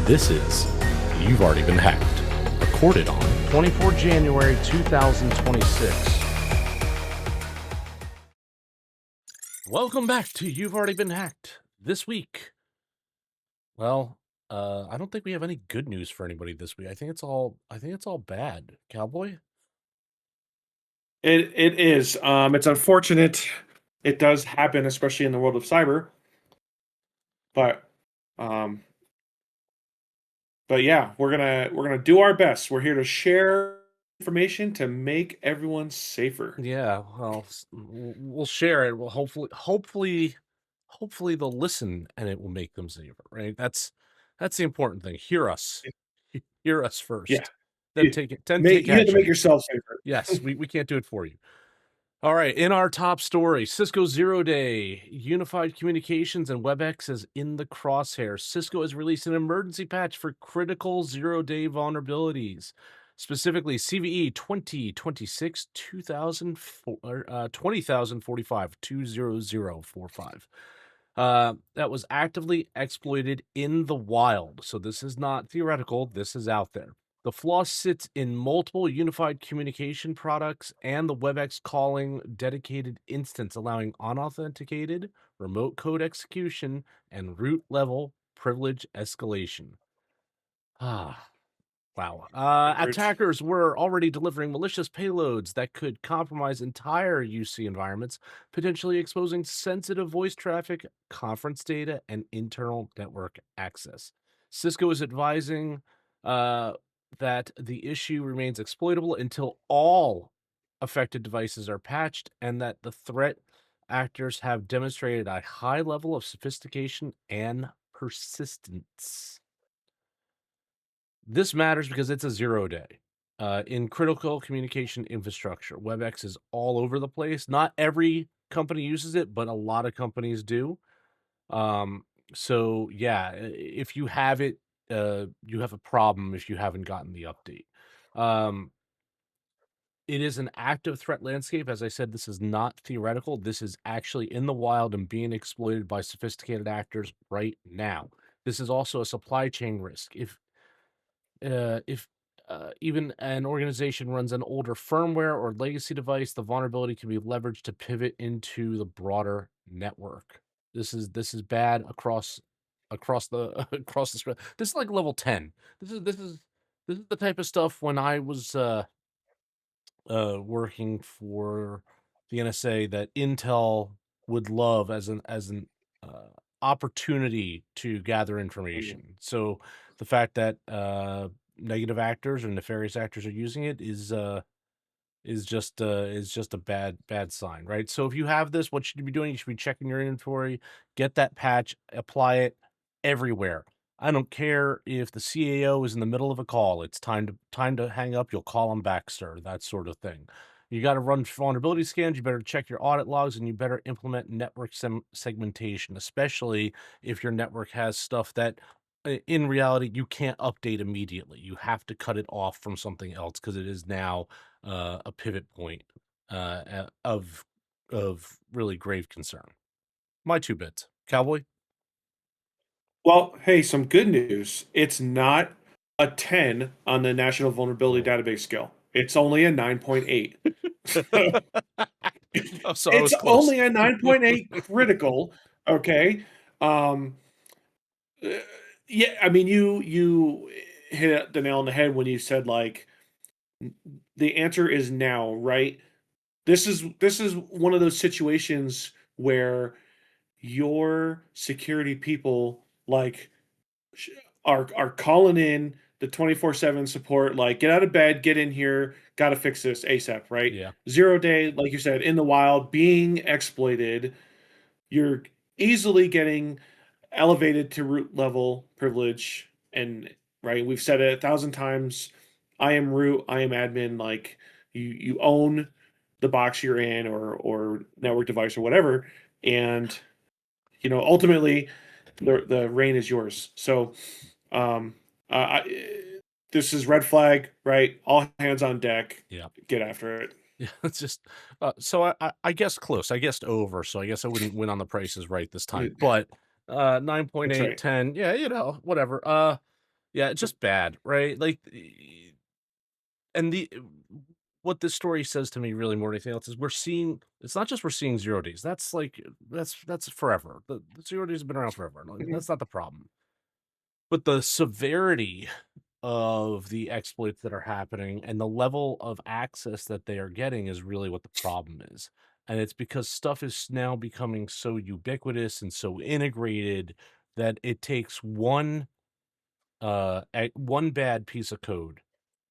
This is You've Already Been Hacked, recorded on 24 January 2026. Welcome back to You've Already Been Hacked. This week, well, I don't think we have any good news for anybody this week. I think it's all bad. Cowboy? It is. It's unfortunate. It does happen, especially in the world of cyber. Um, but yeah, we're gonna do our best. We're here to share information to make everyone safer. Yeah, well, we'll share it. Well, hopefully they'll listen and it will make them safer, right? That's the important thing. Hear us. Hear us first. Yeah. Then You, take you have to action. make yourself safer. Yes, we can't do it for you. All right, in our top story, Cisco Zero Day, Unified Communications and Webex is in the crosshairs. Cisco has released an emergency patch for critical zero-day vulnerabilities, specifically CVE 2026 20045 20045. That was actively exploited in the wild. So this is not theoretical, this is out there. The flaw sits in multiple unified communication products and the WebEx calling dedicated instance, allowing unauthenticated remote code execution and root level privilege escalation. Wow. Attackers were already delivering malicious payloads that could compromise entire UC environments, potentially exposing sensitive voice traffic, conference data, and internal network access. Cisco is advising that the issue remains exploitable until all affected devices are patched and that the threat actors have demonstrated a high level of sophistication and persistence. This matters because it's a 0 day. In critical communication infrastructure, WebEx is all over the place. Not every company uses it, but a lot of companies do. So yeah, if you have it, you have a problem if you haven't gotten the update. It is an active threat landscape. As I said, this is not theoretical. This is actually in the wild and being exploited by sophisticated actors right now. This is also a supply chain risk. If even an organization runs an older firmware or legacy device, the vulnerability can be leveraged to pivot into the broader network. This is bad across the across the spread. This is like level 10. This is the type of stuff when I was working for the NSA that Intel would love as an opportunity to gather information. So the fact that negative actors or nefarious actors are using it is just a bad sign, right? So if you have this, what should you be doing? You should be checking your inventory, get that patch, apply it everywhere. I don't care if the CAO is in the middle of a call. It's time to hang up. You'll call them back, sir. That sort of thing. You got to run vulnerability scans. You better check your audit logs, and you better implement network segmentation, especially if your network has stuff that, in reality, you can't update immediately. You have to cut it off from something else because it is now a pivot point of really grave concern. My 2 bits, Cowboy. Well, hey, some good news. It's not a 10 on the National Vulnerability Database scale. It's only a 9.8. So I was It's close. only a 9.8 critical. Okay. Yeah, I mean, you hit the nail on the head when you said, like, the answer is now, right? This is one of those situations where your security people, like, are calling in the 24/7 support, like, get out of bed, get in here, got to fix this ASAP, right? Yeah. 0 day, like you said, in the wild, being exploited. You're easily getting elevated to root level privilege, and right, we've said it 1,000 times. I am root, I am admin. Like, you own the box you're in, or network device or whatever, and ultimately the reign is yours. So um this is red flag, right? All hands on deck. Yeah. Get after it. Yeah, it's just so I guess close. I guessed over, so I guess I wouldn't win on the prices right this time. But 9.8, right. 10, yeah, whatever. Yeah, it's just bad, right? Like, and the what this story says to me really more than anything else is it's not just we're seeing 0 days. That's like that's forever. The 0 days have been around forever. Like, Mhm. that's not the problem. But the severity of the exploits that are happening and the level of access that they are getting is really what the problem is. And it's because stuff is now becoming so ubiquitous and so integrated that it takes one bad piece of code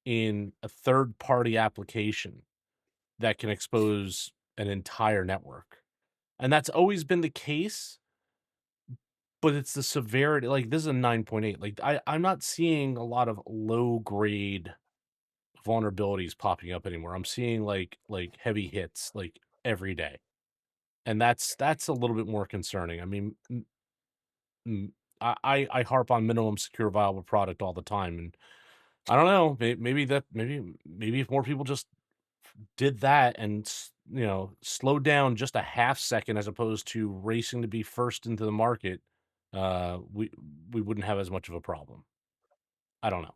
in a third party application that can expose an entire network. And that's always been the case, but it's the severity. Like, this is a 9.8. Like, I'm not seeing a lot of low grade vulnerabilities popping up anymore. I'm seeing like heavy hits like every day. And that's a little bit more concerning. I mean, m- I harp on minimum secure viable product all the time, and I don't know, maybe if more people just did that and slowed down just a half second as opposed to racing to be first into the market, we wouldn't have as much of a problem. I don't know.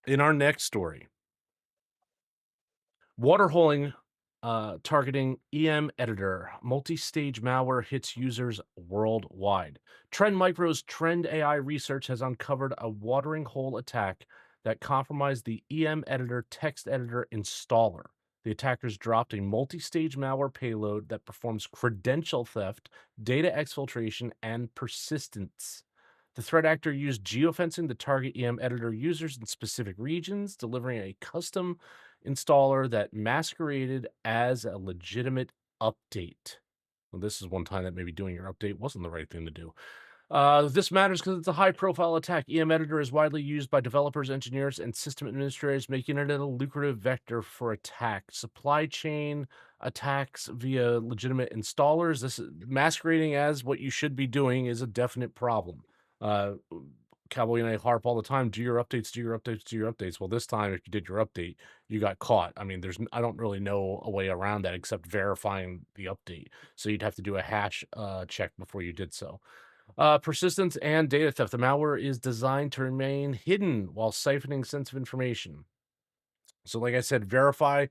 In our next story, waterholing, targeting EmEditor. Multi-stage malware hits users worldwide. Trend Micro's Trend AI research has uncovered a watering hole attack that compromised the EmEditor text editor installer. The attackers dropped a multi-stage malware payload that performs credential theft, data exfiltration, and persistence. The threat actor used geofencing to target EmEditor users in specific regions, delivering a custom installer that masqueraded as a legitimate update. Well, this is one time that maybe doing your update wasn't the right thing to do. This matters because it's a high profile attack. EmEditor is widely used by developers, engineers, and system administrators, making it a lucrative vector for attack. Supply chain attacks via legitimate installers. This is masquerading as what you should be doing is a definite problem. Uh, Cowboy and I harp all the time, do your updates, do your updates, do your updates. Well, this time, if you did your update, you got caught. I mean, I don't really know a way around that except verifying the update. So you'd have to do a hash check before you did so. Persistence and data theft. The malware is designed to remain hidden while siphoning sensitive information. So, like I said, verify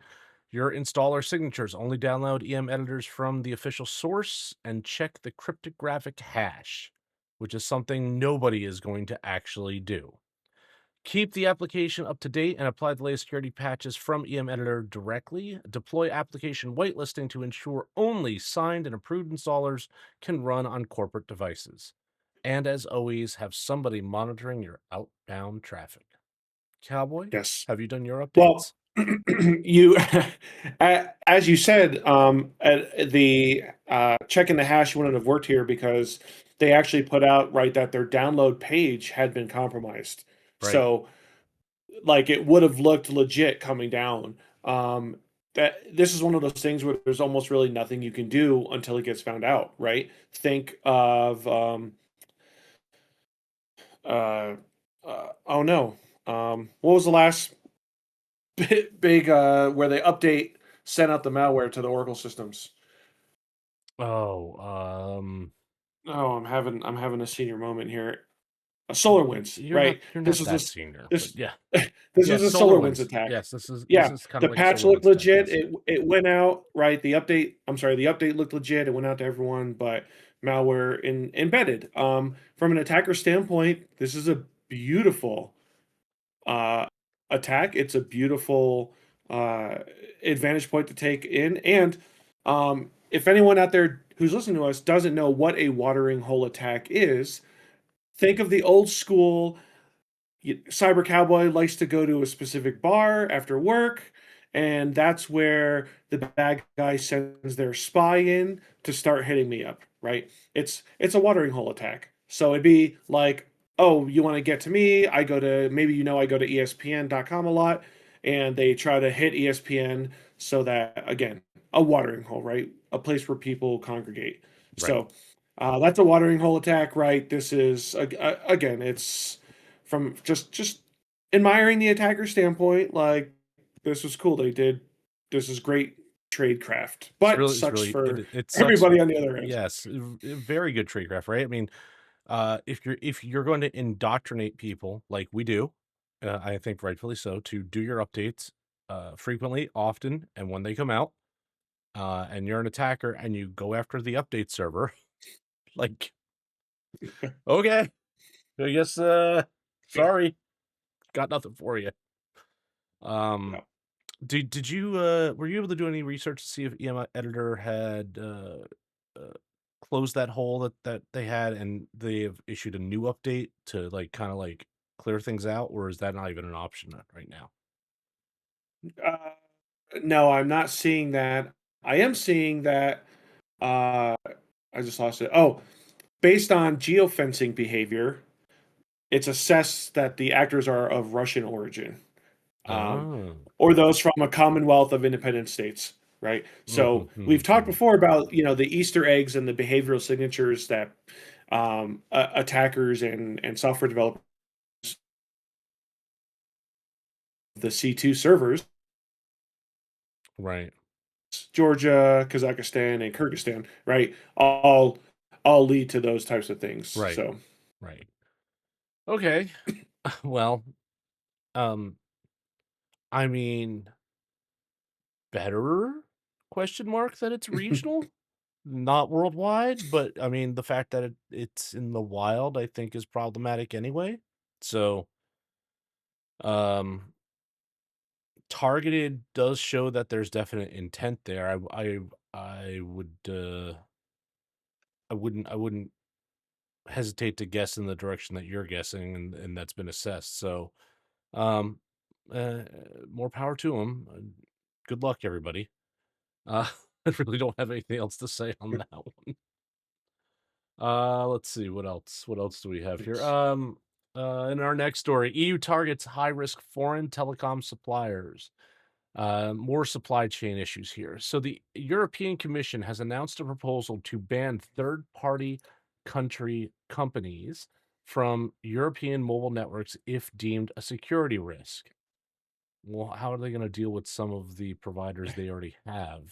your installer signatures. Only download EM editors from the official source and check the cryptographic hash, which is something nobody is going to actually do. Keep the application up to date and apply the latest security patches from EmEditor directly. Deploy application whitelisting to ensure only signed and approved installers can run on corporate devices. And as always, have somebody monitoring your outbound traffic. Cowboy, Yes. have you done your Well, updates? you, as you said, the checking the hash wouldn't have worked here because they actually put out right that their download page had been compromised. Right. So, like, it would have looked legit coming down. That this is one of those things where there's almost really nothing you can do until it gets found out, right? Think of uh, oh no, what was the last big where they update sent out the malware to the Oracle systems? Oh, Oh, I'm having a senior moment here. A SolarWinds, right? you're This not was that this senior, but this yeah. this was Yes, a SolarWinds SolarWinds. attack. Yes, this Yeah, is kind the of like a patch looked SolarWinds attack, legit. yes. It went out, right? The update looked legit. It went out to everyone, but malware embedded. From an attacker standpoint, this is a beautiful uh, attack. It's a beautiful uh, advantage point to take in. And if anyone out there who's listening to us doesn't know what a watering hole attack is, think of the old school cyber cowboy likes to go to a specific bar after work, and that's where the bad guy sends their spy in to start hitting me up, right? It's a watering hole attack. So it'd be like, oh, you want to get to me? I go to maybe I go to espn.com a lot, and they try to hit espn so that, again, a watering hole, right? A place where people congregate. Right. So that's a watering hole attack, right? This is again, it's from just admiring the attacker standpoint. Like, this was cool. They did. This is great tradecraft, but It's sucks really for it sucks. everybody on the other end. Yes, very good tradecraft, right? I mean, if you're going to indoctrinate people like we do, I think rightfully so, to do your updates frequently, often, and when they come out, and you're an attacker and you go after the update server, like, okay, I guess, Yeah. sorry, got nothing for you. No. Did you were you able to do any research to see if EmEditor had closed that hole that they had, and they have issued a new update to like kind of like clear things out, or is that not even an option right now? Uh, no, I'm not seeing that. I am seeing that. Uh, I just lost it. Oh, based on geofencing behavior, it's assessed that the actors are of Russian origin, um, Oh. or those from a Commonwealth of Independent States. Right. Mhm, So we've mhm, talked mhm. before about the Easter eggs and the behavioral signatures that attackers and software developers, the C2 servers, Right, Georgia, Kazakhstan, and Kyrgyzstan, right, all lead to those types of things. right, So right. Okay. Well, um, I mean, better question mark that it's regional, not worldwide, but I mean, the fact that it's in the wild, I think, is problematic anyway. So, um, targeted does show that there's definite intent there. I would I wouldn't hesitate to guess in the direction that you're guessing, and that's been assessed. So, um, uh, more power to them. Good luck, everybody. I really don't have anything else to say on that one. Let's see what else. What else do we have here? In our next story, EU targets high-risk foreign telecom suppliers. More supply chain issues here. So the European Commission has announced a proposal to ban third-party country companies from European mobile networks if deemed a security risk. Well, how are they going to deal with some of the providers they already have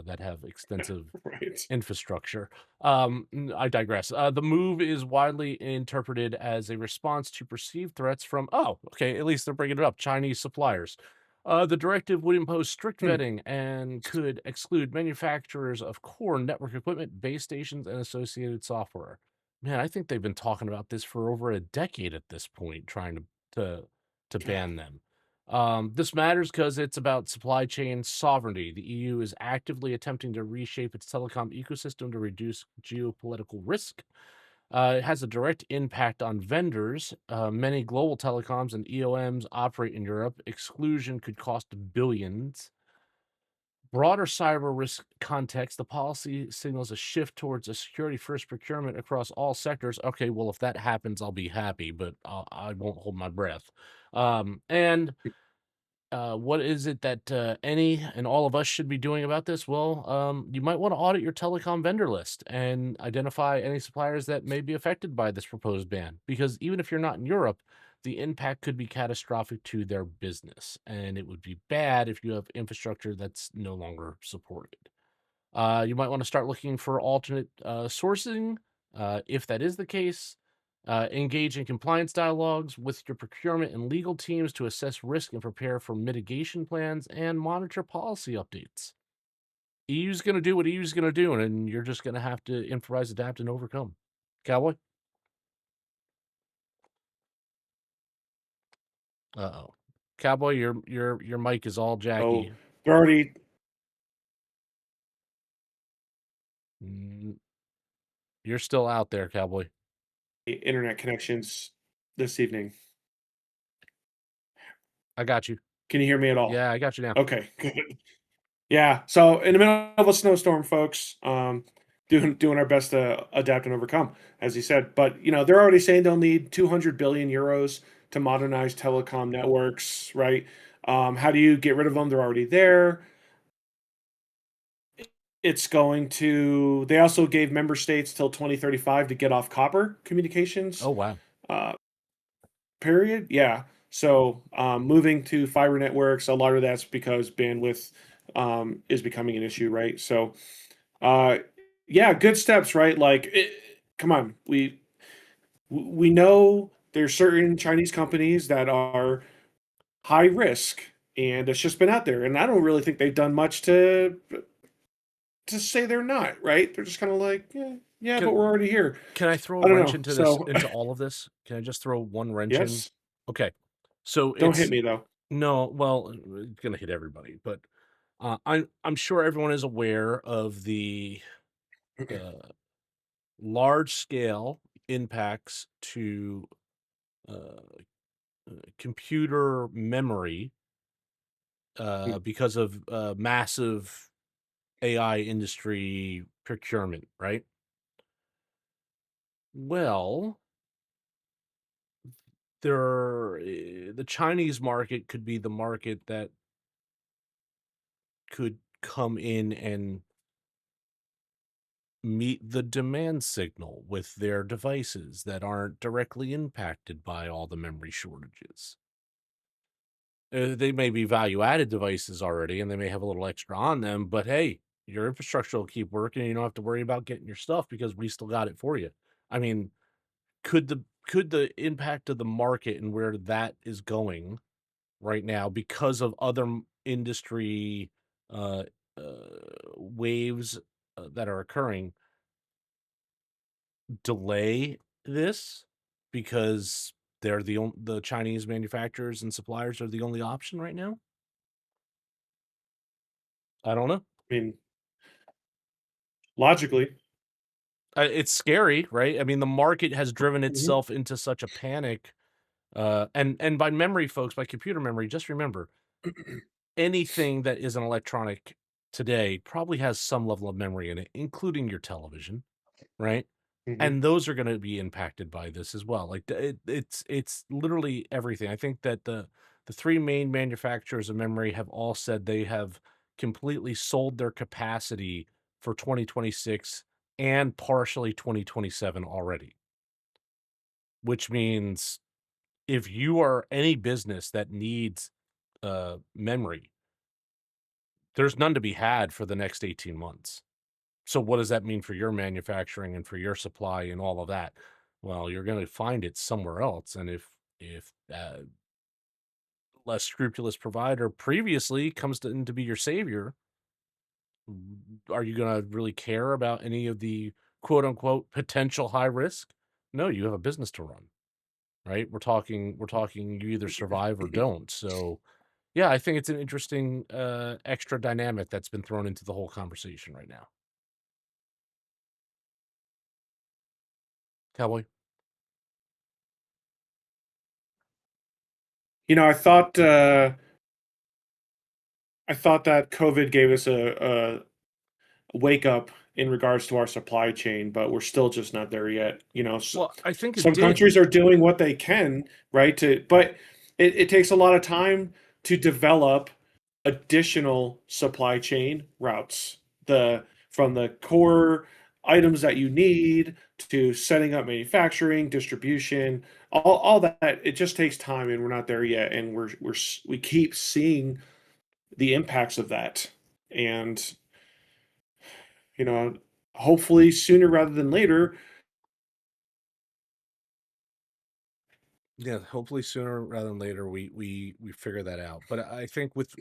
that have extensive right. infrastructure? I digress. The move is widely interpreted as a response to perceived threats from, oh, okay, at least they're bringing it up, Chinese suppliers. The directive would impose strict Hmm. vetting and could exclude manufacturers of core network equipment, base stations, and associated software. Man, I think they've been talking about this for over a decade at this point, trying to to Yeah. ban them. This matters because it's about supply chain sovereignty. The EU is actively attempting to reshape its telecom ecosystem to reduce geopolitical risk. It has a direct impact on vendors. Many global telecoms and EOMs operate in Europe. Exclusion could cost billions. Broader cyber risk context, the policy signals a shift towards a security first procurement across all sectors. Okay, well, if that happens, I'll be happy, but I won't hold my breath. And what is it that any and all of us should be doing about this? Well, you might want to audit your telecom vendor list and identify any suppliers that may be affected by this proposed ban. Because even if you're not in Europe, the impact could be catastrophic to their business. And it would be bad if you have infrastructure that's no longer supported. You might want to start looking for alternate sourcing. If that is the case, engage in compliance dialogues with your procurement and legal teams to assess risk and prepare for mitigation plans and monitor policy updates. EU's going to do what EU's going to do, and you're just going to have to improvise, adapt, and overcome. Cowboy? Uh-oh. Cowboy, your mic is all So jacky. they're already Mm, You're still out there, Cowboy. internet connections this evening. I got you. Can you hear me at all? Yeah, I got you now. Okay, good. Yeah. So in the middle of a snowstorm, folks, doing our best to adapt and overcome, as you said. But they're already saying they'll need 200 billion euros to modernize telecom networks, right? How do you get rid of them? They're already there. It's going to. They also gave member states till 2035 to get off copper communications. Oh, wow. Uh, period. Yeah. So moving to fiber networks, a lot of that's because bandwidth is becoming an issue, right? So, uh, yeah, good steps, right? Like, come on, we know there's certain Chinese companies that are high risk, and it's just been out there, and I don't really think they've done much to say they're not, right? They're just kind of like, yeah, yeah, but Can we're already here. can I throw a I don't wrench know. into this So, into all of this? Can I just throw one wrench in? yes, Okay. So don't hit it's me though. no, well, it's gonna hit everybody, but I'm sure everyone is aware of the uh, large scale impacts to uh, computer memory because of massive AI industry procurement, right? Well, the Chinese market could be the market that could come in and meet the demand signal with their devices that aren't directly impacted by all the memory shortages. They may be value added devices already and they may have a little extra on them, but hey, your infrastructure will keep working. You don't have to worry about getting your stuff because we still got it for you. I mean, could the impact of the market and where that is going right now because of other industry uh, waves that are occurring delay this because the Chinese manufacturers and suppliers are the only option right now? I don't know. I mean, logically. It's scary, right? I mean, the market has driven Mhm. itself into such a panic. And by memory, folks, by computer memory, just remember anything that is an electronic today probably has some level of memory in it, including your television, right? Mhm. And those are going to be impacted by this as well. Like it's literally everything. I think that the three main manufacturers of memory have all said they have completely sold their capacity for 2026 and partially 2027 already, which means if you are any business that needs memory, there's none to be had for the next 18 months. So what does that mean for your manufacturing and for your supply and all of that? Well, you're going to find it somewhere else. And if less scrupulous provider previously comes to be your savior, are you going to really care about any of the quote unquote potential high risk? No, you have a business to run, right? We're talking you either survive or don't. So yeah, I think it's an interesting extra dynamic that's been thrown into the whole conversation right now. Cowboy. You know, I thought that COVID gave us a wake up in regards to our supply chain, but we're still just not there yet. You know, Well, I think it some did. countries are doing what they can, right? But it takes a lot of time to develop additional supply chain routes. The From the core items that you need to setting up manufacturing, distribution, all that. It just takes time, and we're not there yet. And we keep seeing the impacts of that. And you know, hopefully sooner rather than later. Yeah, hopefully sooner rather than later we figure that out. But I think with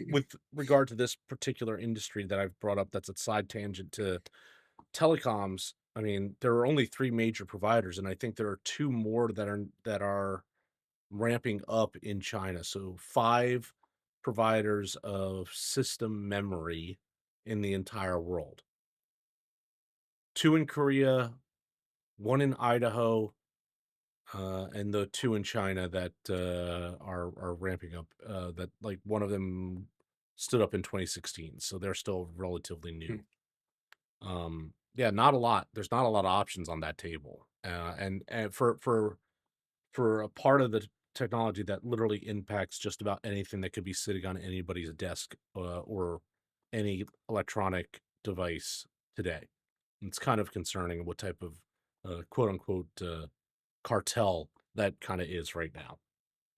regard to this particular industry that I've brought up, that's a side tangent to telecoms. I mean, there are only three major providers, and I think there are two more that are ramping up in China. So five providers of system memory in the entire world. Two in Korea, one in Idaho, and the two in China that are ramping up. That like one of them stood up in 2016, so they're still relatively new. Yeah, not a lot. There's not a lot of options on that table, and for a part of the technology that literally impacts just about anything that could be sitting on anybody's desk or any electronic device today. It's kind of concerning what type of quote unquote cartel that kind of is right now.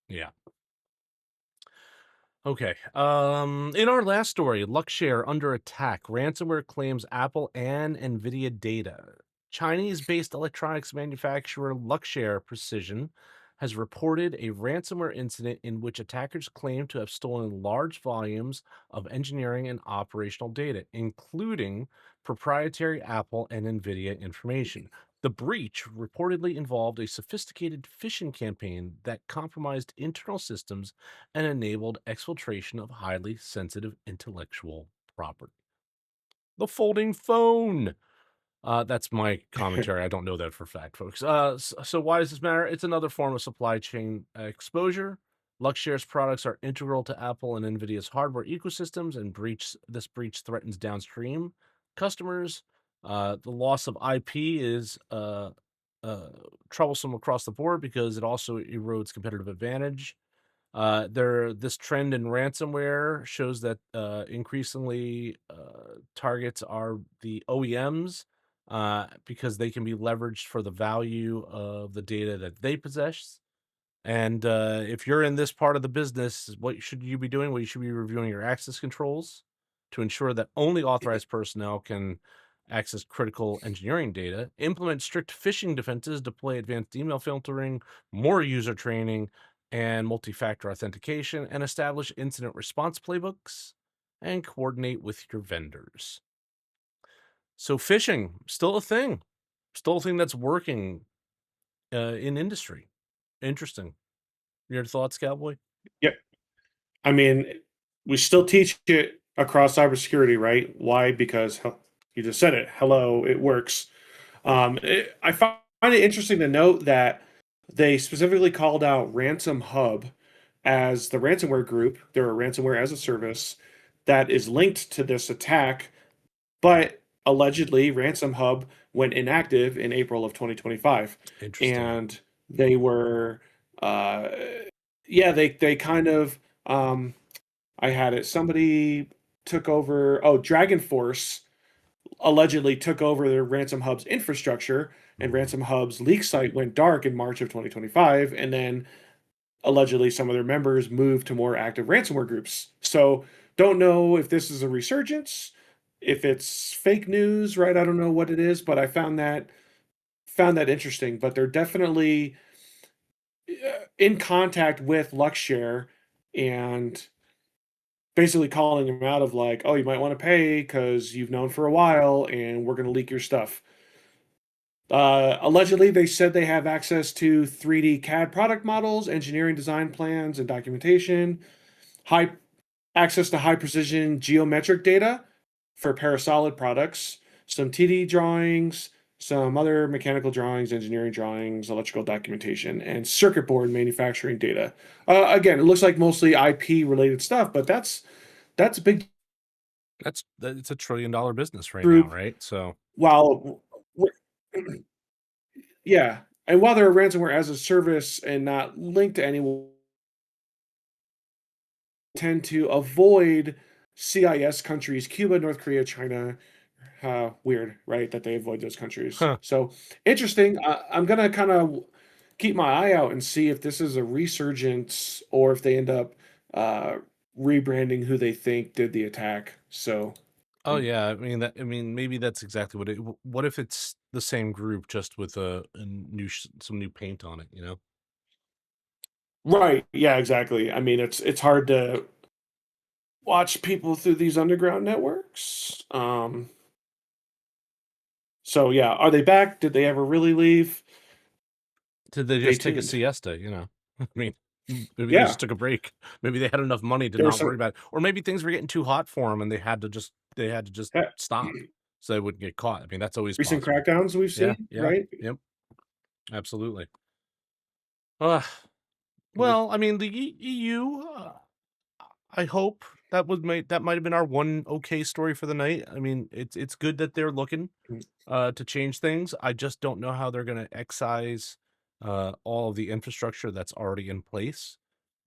Yeah. Okay. In our last story, Luxshare under attack. Ransomware claims Apple and Nvidia data. Chinese-based electronics manufacturer Luxshare Precision has reported a ransomware incident in which attackers claim to have stolen large volumes of engineering and operational data, including proprietary Apple and Nvidia information. The breach reportedly involved a sophisticated phishing campaign that compromised internal systems and enabled exfiltration of highly sensitive intellectual property. The folding phone. That's my commentary. I don't know that for a fact, folks. So why does this matter? It's another form of supply chain exposure. Luxshare's products are integral to Apple and Nvidia's hardware ecosystems, and this breach threatens downstream customers. The loss of IP is uh, troublesome across the board because it also erodes competitive advantage. This trend in ransomware shows that increasingly targets are the OEMs because they can be leveraged for the value of the data that they possess. And if you're in this part of the business, what should you be doing? Well, you should be reviewing your access controls to ensure that only authorized personnel can access critical engineering data, implement strict phishing defenses, deploy advanced email filtering, more user training, and multi factor authentication, and establish incident response playbooks and coordinate with your vendors. So, phishing, still a thing that's working in industry. Interesting. Your thoughts, Cowboy? Yep. I mean, we still teach it across cybersecurity, right? Why? Because you just said it. Hello, it works. I find it interesting to note that they specifically called out Ransom Hub as the ransomware group. They're a ransomware as a service that is linked to this attack, but allegedly Ransom Hub went inactive in April of 2025, Interesting. and they were, uh, yeah, they kind of, I had it. Somebody took over. Oh, Dragon Force allegedly took over the Ransom Hub's infrastructure, and Mhm. Ransom Hub's leak site went dark in March of 2025, and then allegedly some of their members moved to more active ransomware groups. So don't know if this is a resurgence, if it's fake news, right? I don't know what it is, but I found that interesting. But they're definitely in contact with Luxshare and basically calling them out of like, oh, you might want to pay because you've known for a while and we're going to leak your stuff. Allegedly, they said they have access to 3D CAD product models, engineering design plans, and documentation, high access to high precision geometric data for parasolid products, some TD drawings, some other mechanical drawings, engineering drawings, electrical documentation, and circuit board manufacturing data. Again, it looks like mostly IP related stuff, but that's a big It's a $1 trillion business right now, group. right? So, While yeah, and while they're a ransomware as a service and not linked to anyone, tend to avoid CIS countries, Cuba, North Korea, China. Weird, right? That they avoid those countries. huh. So interesting. I'm gonna kind of keep my eye out and see if this is a resurgence or if they end up uh, rebranding who they think did the attack. So, Oh mm, yeah, I mean, maybe that's exactly what what if it's the same group just with some new paint on it, you know? right, yeah, exactly. I mean, it's hard to watch people through these underground networks. So yeah, are they back? Did they ever really leave? Did they Stay just take a tuned. siesta, I mean, maybe they Yeah, just took a break. Maybe they had enough money to there was not some worry about it. Or maybe things were getting too hot for them and they had to just yeah, stop so they wouldn't get caught. I mean, that's always recent possible. crackdowns we've Yeah, seen, yeah, right? yep, absolutely. Uh, Like, well, I mean, the EU, I hope that might have been our one okay story for the night. I mean, it's good that they're looking mm, to change things. I just don't know how they're going to excise all of the infrastructure that's already in place,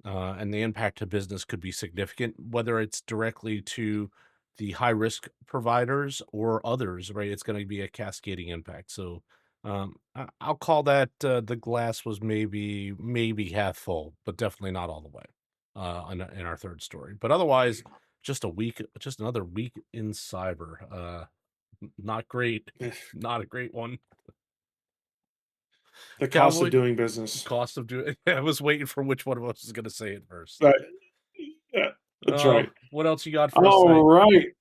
and the impact to business could be significant, whether it's directly to the high risk providers or others. Right, it's going to be a cascading impact. So. I'll call that the glass was maybe half full, but definitely not all the way. in our third story. But otherwise, just another week in cyber. Not great, not a great one. The cost Cowboy, of doing business. cost of doing. I was waiting for which one of us was going to say it first. But yeah, that's right. What else you got for us All tonight?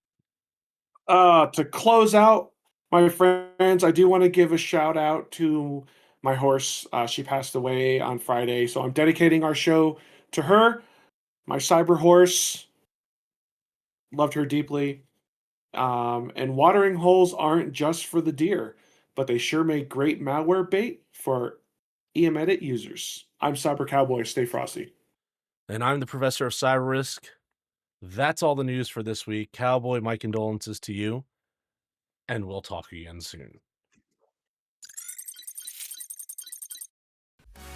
right. To close out, my friends, I do want to give a shout out to my horse. She passed away on Friday, so I'm dedicating our show to her. My cyber horse, loved her deeply. And watering holes aren't just for the deer, but they sure make great malware bait for EmEdit users. I'm Cyber Cowboy. Stay frosty. And I'm the professor of CyberRisk. That's all the news for this week. Cowboy, my condolences to you, and we'll talk again soon.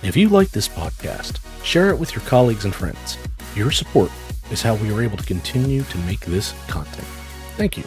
If you like this podcast, share it with your colleagues and friends. Your support is how we are able to continue to make this content. Thank you.